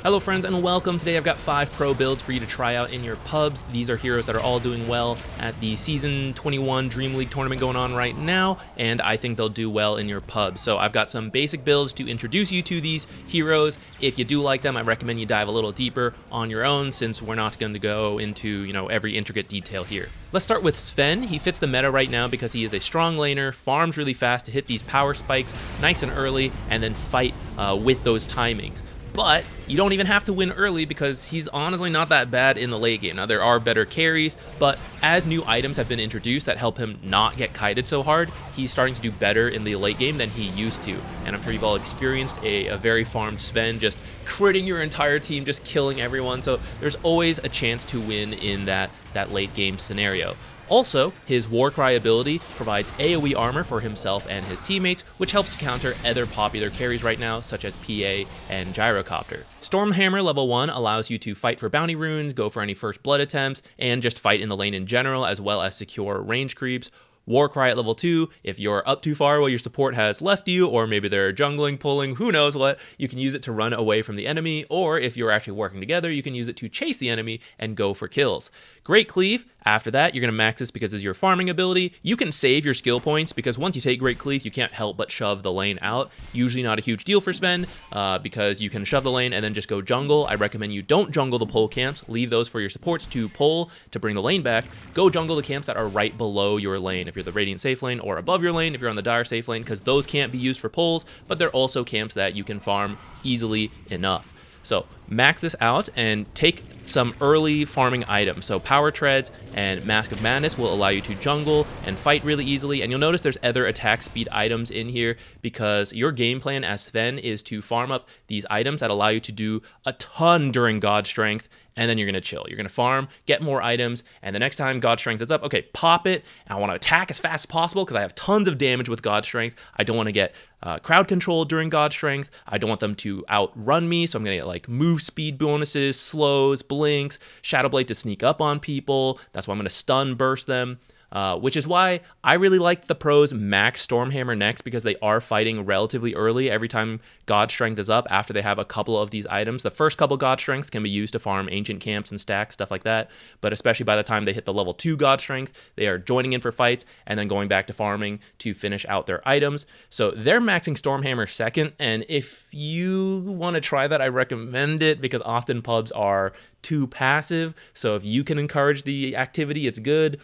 Hello friends and welcome. Today I've got 5 pro builds for you to try out in your pubs. These are heroes that are all doing well at the Season 21 DreamLeague tournament going on right now, and I think they'll do well in your pub. So I've got some basic builds to introduce you to these heroes. If you do like them, I recommend you dive a little deeper on your own since we're not going to go into, every intricate detail here. Let's start with Sven. He fits the meta right now because he is a strong laner, farms really fast to hit these power spikes nice and early, and then fight with those timings. But you don't even have to win early because he's honestly not that bad in the late game. Now, there are better carries, but as new items have been introduced that help him not get kited so hard, he's starting to do better in the late game than he used to. And I'm sure you've all experienced a very farmed Sven just critting your entire team, just killing everyone. So there's always a chance to win in that late game scenario. Also, his Warcry ability provides AoE armor for himself and his teammates, which helps to counter other popular carries right now, such as PA and Gyrocopter. Stormhammer level 1 allows you to fight for bounty runes, go for any first blood attempts, and just fight in the lane in general, as well as secure range creeps. Warcry at level 2, if you're up too far while your support has left you, or maybe they're jungling, pulling, who knows what, you can use it to run away from the enemy, or if you're actually working together, you can use it to chase the enemy and go for kills. Great Cleave, after that, you're going to max this because it's your farming ability. You can save your skill points because once you take Great Cleave, you can't help but shove the lane out. Usually not a huge deal for Sven because you can shove the lane and then just go jungle. I recommend you don't jungle the pull camps. Leave those for your supports to pull to bring the lane back. Go jungle the camps that are right below your lane if you're the Radiant safe lane, or above your lane if you're on the Dire safe lane, because those can't be used for pulls, but they're also camps that you can farm easily enough. So max this out and take some early farming items. So Power Treads and Mask of Madness will allow you to jungle and fight really easily. And you'll notice there's other attack speed items in here because your game plan as Sven is to farm up these items that allow you to do a ton during God Strength, and then you're going to chill. You're going to farm, get more items, and the next time God Strength is up, okay, pop it. And I want to attack as fast as possible because I have tons of damage with God Strength. I don't want to get crowd control during God Strength. I don't want them to outrun me, so I'm going to get like move speed bonuses, slows, blinks, Shadow Blade to sneak up on people. That's why I'm going to stun burst them. Which is why I really like the pros max Stormhammer next, because they are fighting relatively early every time God Strength is up after they have a couple of these items. The first couple God Strengths can be used to farm ancient camps and stacks, stuff like that, but especially by the time they hit the level 2 God Strength, they are joining in for fights and then going back to farming to finish out their items. So they're maxing Stormhammer second, and if you want to try that, I recommend it because often pubs are too passive, so if you can encourage the activity, it's good.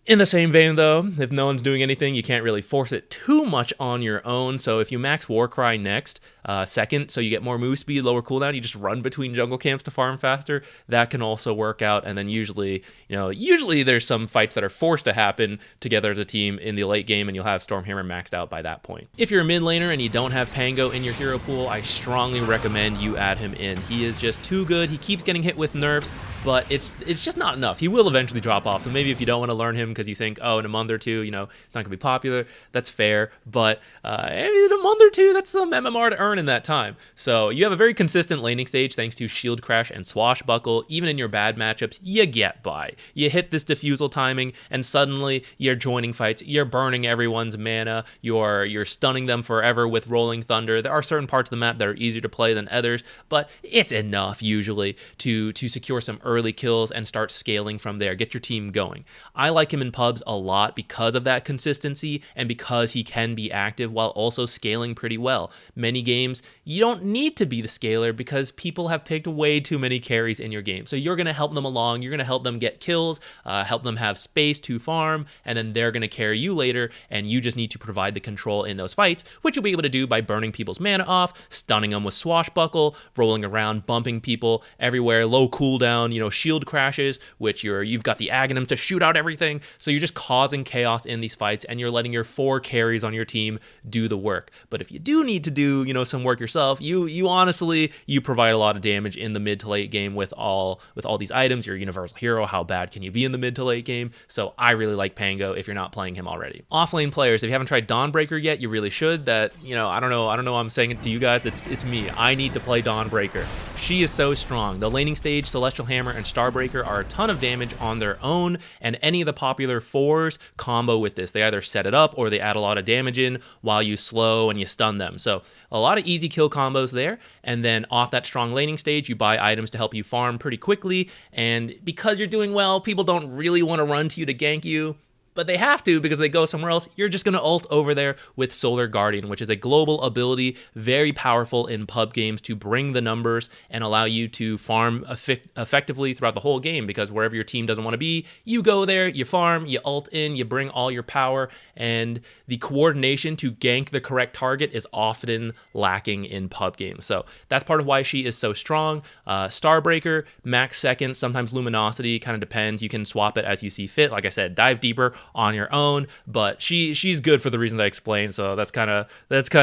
In the same vein, though, if no one's doing anything, you can't really force it too much on your own. So if you max Warcry next, second, so you get more move speed, lower cooldown, you just run between jungle camps to farm faster. That can also work out. And then usually there's some fights that are forced to happen together as a team in the late game, and you'll have Stormhammer maxed out by that point. If you're a mid laner and you don't have Pango in your hero pool, I strongly recommend you add him in. He is just too good. He keeps getting hit with nerfs, but it's just not enough. He will eventually drop off. So maybe if you don't want to learn him because you think, oh, in a month or two, it's not going to be popular, that's fair. But in a month or two, that's some MMR to earn in that time. So you have a very consistent laning stage thanks to Shield Crash and Swashbuckle. Even in your bad matchups, you get by. You hit this diffusal timing, and suddenly you're joining fights. You're burning everyone's mana. You're stunning them forever with Rolling Thunder. There are certain parts of the map that are easier to play than others, but it's enough usually to secure some early kills and start scaling from there. Get your team going. I like him in pubs a lot because of that consistency and because he can be active while also scaling pretty well. Many games, you don't need to be the scaler because people have picked way too many carries in your game. So you're going to help them along. You're going to help them get kills, help them have space to farm, and then they're going to carry you later, and you just need to provide the control in those fights, which you'll be able to do by burning people's mana off, stunning them with Swashbuckle, rolling around, bumping people everywhere, low cooldown, shield crashes, which you've got the Aghanim to shoot out everything. So you're just causing chaos in these fights, and you're letting your 4 carries on your team do the work. But if you do need to do, some work yourself, you honestly provide a lot of damage in the mid to late game with all these items. You're a universal hero. How bad can you be in the mid to late game? So I really like Pango if you're not playing him already. Offlane players, if you haven't tried Dawnbreaker yet, you really should. I don't know. I'm saying it to you guys. It's me. I need to play Dawnbreaker. she is so strong. The laning stage, Celestial Hammer, and Starbreaker are a ton of damage on their own, and any of the popular 4s combo with this. They either set it up or they add a lot of damage in while you slow and you stun them. So a lot of easy kill combos there, and then off that strong laning stage, you buy items to help you farm pretty quickly, and because you're doing well, people don't really want to run to you to gank you, but they have to because they go somewhere else. You're just going to ult over there with Solar Guardian, which is a global ability, very powerful in pub games to bring the numbers and allow you to farm effectively throughout the whole game, because wherever your team doesn't want to be, you go there, you farm, you ult in, you bring all your power, and the coordination to gank the correct target is often lacking in pub games. So that's part of why she is so strong. Starbreaker, max seconds, sometimes Luminosity, kind of depends. You can swap it as you see fit. Like I said, dive deeper on your own, but she's good for the reasons I explained, so that's kind of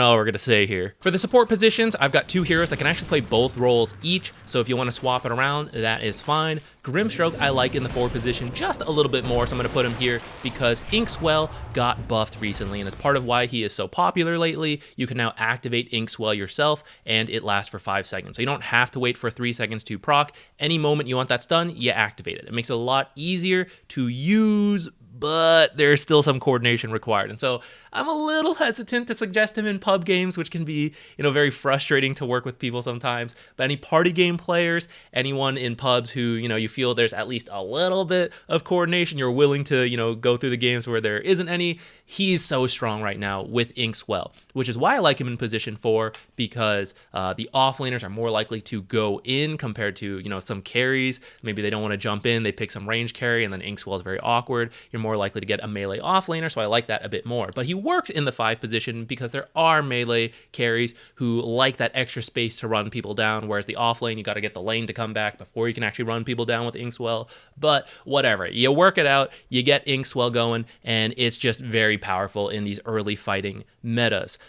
all we're gonna say here. For the support positions, I've got 2 heroes that can actually play both roles each, so if you want to swap it around, that is fine. Grimstroke I like in the forward position just a little bit more, so I'm going to put him here because Inkswell got buffed recently, and as part of why he is so popular lately, you can now activate Inkswell yourself, and it lasts for 5 seconds. So you don't have to wait for 3 seconds to proc. Any moment you want that done, you activate it. It makes it a lot easier to use, but there's still some coordination required. And so I'm a little hesitant to suggest him in pub games, which can be, very frustrating to work with people sometimes. But any party game players, anyone in pubs who, you feel there's at least a little bit of coordination, you're willing to, go through the games where there isn't any, he's so strong right now with Inkswell, which is why I like him in position 4, because the offlaners are more likely to go in compared to, some carries. Maybe they don't want to jump in, they pick some range carry, and then Inkswell is very awkward. You're more likely to get a melee offlaner, so I like that a bit more. But he works in the 5 position because there are melee carries who like that extra space to run people down, whereas the off lane, you got to get the lane to come back before you can actually run people down with Inkswell. But whatever, you work it out, you get Inkswell going, and it's just very powerful in these early fighting metas.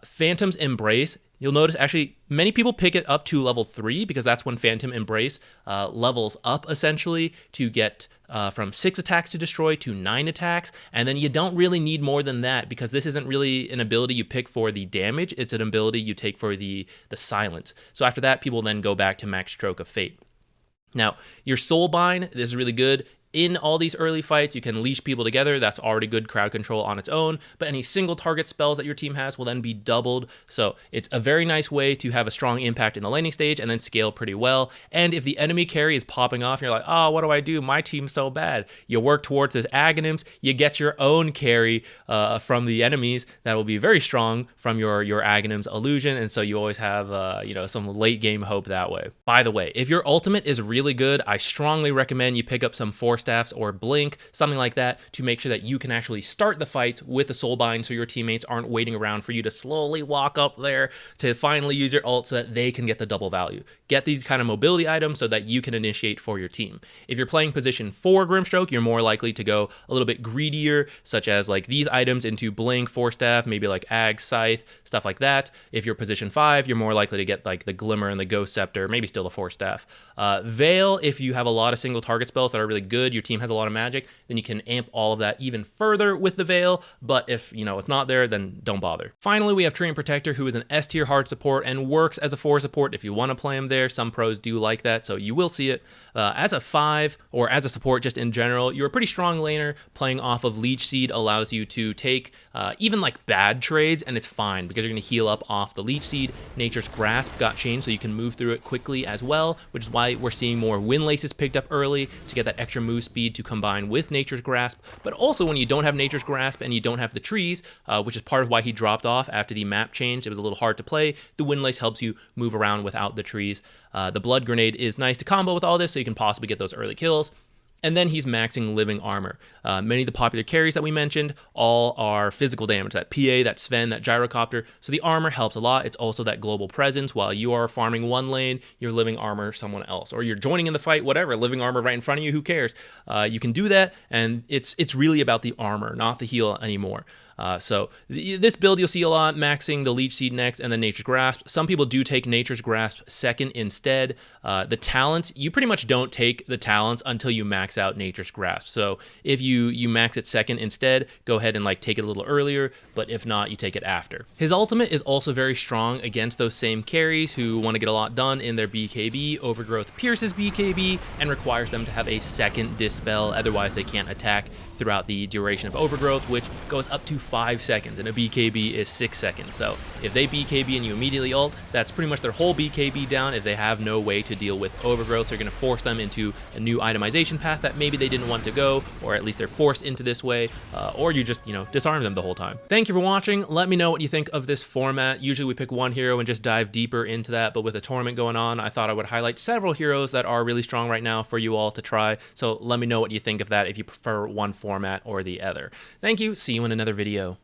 Phantom's Embrace, you'll notice actually many people pick it up to level 3 because that's when Phantom Embrace levels up essentially to get from 6 attacks to destroy to 9 attacks, and then you don't really need more than that because this isn't really an ability you pick for the damage, it's an ability you take for the silence. So after that, people then go back to Max Stroke of Fate. Now, your Soulbind, this is really good. In all these early fights, you can leash people together. That's already good crowd control on its own, but any single target spells that your team has will then be doubled. So it's a very nice way to have a strong impact in the laning stage and then scale pretty well. And if the enemy carry is popping off, and you're like, oh, what do I do? My team's so bad. You work towards this Aghanims, you get your own carry from the enemies that will be very strong from your Aghanims illusion, and so you always have some late game hope that way. By the way, if your ultimate is really good, I strongly recommend you pick up some Force Staffs or Blink, something like that, to make sure that you can actually start the fights with the Soulbind so your teammates aren't waiting around for you to slowly walk up there to finally use your ult so that they can get the double value. Get these kind of mobility items so that you can initiate for your team. If you're playing position 4 Grimstroke, you're more likely to go a little bit greedier, such as like these items into Blink, Force Staff, maybe like Ag, Scythe, stuff like that. If you're position 5, you're more likely to get like the Glimmer and the Ghost Scepter, maybe still the Force Staff. Veil, if you have a lot of single target spells that are really good, your team has a lot of magic, then you can amp all of that even further with the Veil, but if it's not there, then don't bother. Finally, we have Treant Protector, who is an S tier hard support and works as a 4 support if you want to play him there. Some pros do like that, so you will see it. As a 5, or as a support just in general, you're a pretty strong laner. Playing off of Leech Seed allows you to take even like bad trades, and it's fine because you're going to heal up off the Leech Seed. Nature's Grasp got changed so you can move through it quickly as well, which is why we're seeing more Wind Laces picked up early to get that extra move speed to combine with Nature's Grasp. But also when you don't have Nature's Grasp and you don't have the trees, which is part of why he dropped off after the map change, it was a little hard to play, the Wind Lace helps you move around without the trees. The Blood Grenade is nice to combo with all this so you can possibly get those early kills. And then he's maxing living armor. Many of the popular carries that we mentioned all are physical damage. That PA, that Sven, that Gyrocopter. So the armor helps a lot. It's also that global presence. While you are farming one lane, you're living armor someone else. Or you're joining in the fight, whatever, living armor right in front of you, who cares? You can do that, and it's really about the armor, not the heal anymore. This build you'll see a lot, maxing the Leech Seed next and then Nature's Grasp. Some people do take Nature's Grasp second instead. The talents, you pretty much don't take the talents until you max out Nature's Grasp. So if you max it second instead, go ahead and like take it a little earlier, but if not, you take it after. His ultimate is also very strong against those same carries who want to get a lot done in their BKB. Overgrowth pierces BKB and requires them to have a second Dispel, otherwise they can't attack throughout the duration of Overgrowth, which goes up to 5 seconds, and a BKB is 6 seconds. So if they BKB and you immediately ult, that's pretty much their whole BKB down if they have no way to deal with Overgrowth. So you're going to force them into a new itemization path that maybe they didn't want to go, or at least they're forced into this way, or you just, disarm them the whole time. Thank you for watching. Let me know what you think of this format. Usually we pick one hero and just dive deeper into that, but with a tournament going on, I thought I would highlight several heroes that are really strong right now for you all to try. So let me know what you think of that, if you prefer one format or the other. Thank you. See you in another video.